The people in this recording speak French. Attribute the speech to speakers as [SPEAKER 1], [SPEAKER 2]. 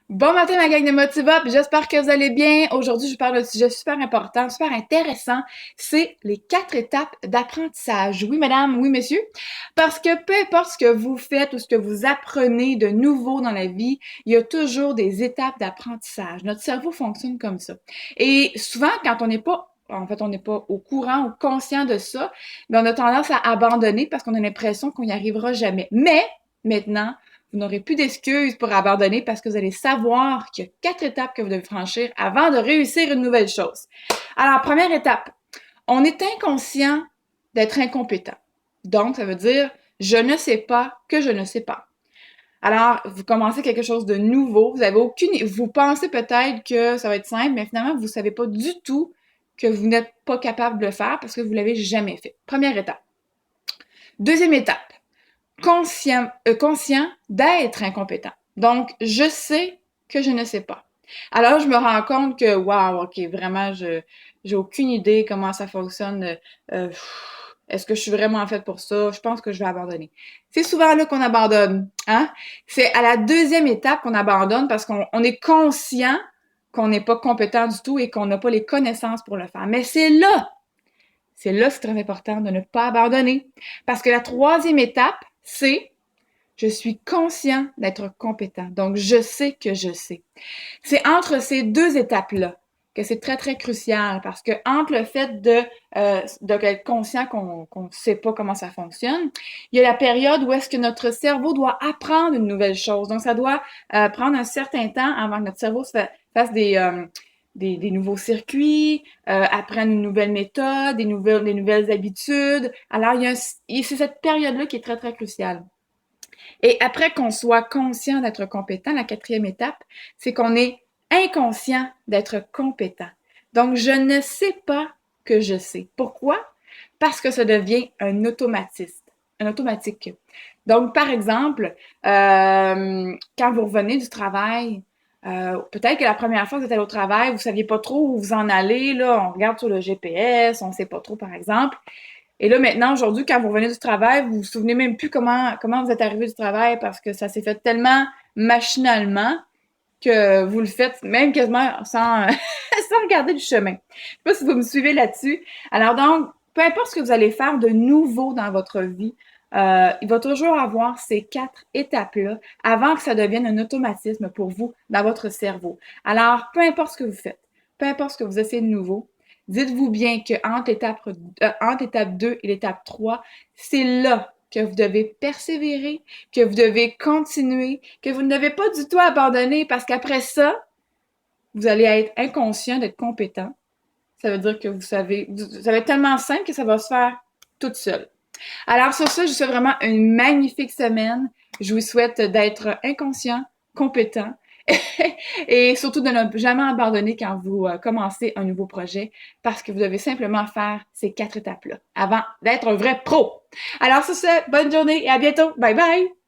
[SPEAKER 1] Bon matin, ma gang de Motiva, puis j'espère que vous allez bien. Aujourd'hui, je vous parle d'un sujet super important, super intéressant. C'est les 4 étapes d'apprentissage. Oui, madame, oui, monsieur. Parce que peu importe ce que vous faites ou ce que vous apprenez de nouveau dans la vie, il y a toujours des étapes d'apprentissage. Notre cerveau fonctionne comme ça. Et souvent, quand on n'est pas au courant ou conscient de ça, mais on a tendance à abandonner parce qu'on a l'impression qu'on n'y arrivera jamais. Mais, maintenant, vous n'aurez plus d'excuses pour abandonner parce que vous allez savoir qu'il y a 4 étapes que vous devez franchir avant de réussir une nouvelle chose. Alors, première étape, on est inconscient d'être incompétent. Donc, ça veut dire je ne sais pas que je ne sais pas. Alors, vous commencez quelque chose de nouveau, vous pensez peut-être que ça va être simple, mais finalement, vous ne savez pas du tout que vous n'êtes pas capable de le faire parce que vous l'avez jamais fait. Première étape. Deuxième étape, conscient d'être incompétent. Donc, je sais que je ne sais pas. Alors, je me rends compte que, wow, ok, vraiment, j'ai aucune idée comment ça fonctionne. Euh, Est-ce que je suis vraiment faite pour ça? Je pense que je vais abandonner. C'est souvent là qu'on abandonne, hein? C'est à la deuxième étape qu'on abandonne parce qu'on est conscient qu'on n'est pas compétent du tout et qu'on n'a pas les connaissances pour le faire. Mais c'est là, c'est très important de ne pas abandonner. Parce que la troisième étape, c'est je suis conscient d'être compétent. Donc, je sais que je sais. C'est entre ces 2 étapes-là que c'est très, très crucial parce que entre le fait d'être conscient qu'on ne sait pas comment ça fonctionne, il y a la période où est-ce que notre cerveau doit apprendre une nouvelle chose. Donc, ça doit prendre un certain temps avant que notre cerveau fasse des nouveaux circuits, apprenne une nouvelle méthode, des nouvelles habitudes. Alors, c'est cette période-là qui est très, très cruciale. Et après qu'on soit conscient d'être compétent, la quatrième étape, c'est qu'on est inconscient d'être compétent. Donc, je ne sais pas que je sais. Pourquoi? Parce que ça devient un automatique. Donc, par exemple, quand vous revenez du travail, peut-être que la première fois que vous êtes allé au travail, vous saviez pas trop où vous en allez, là, on regarde sur le GPS, on sait pas trop, par exemple. Et là, maintenant, aujourd'hui, quand vous revenez du travail, vous vous souvenez même plus comment vous êtes arrivé du travail parce que ça s'est fait tellement machinalement que vous le faites même quasiment sans, sans regarder le chemin. Je sais pas si vous me suivez là-dessus. Alors donc, peu importe ce que vous allez faire de nouveau dans votre vie, il va toujours avoir ces 4 étapes-là avant que ça devienne un automatisme pour vous dans votre cerveau. Alors, peu importe ce que vous faites, peu importe ce que vous essayez de nouveau, dites-vous bien que entre l'étape 2 et l'étape 3, c'est là que vous devez persévérer, que vous devez continuer, que vous ne devez pas du tout abandonner parce qu'après ça, vous allez être inconscient d'être compétent. Ça veut dire que ça va être tellement simple que ça va se faire toute seule. Alors sur ça, je vous souhaite vraiment une magnifique semaine. Je vous souhaite d'être inconscient, compétent et surtout de ne jamais abandonner quand vous commencez un nouveau projet parce que vous devez simplement faire ces 4 étapes-là avant d'être un vrai pro. Alors sur ce, bonne journée et à bientôt. Bye bye!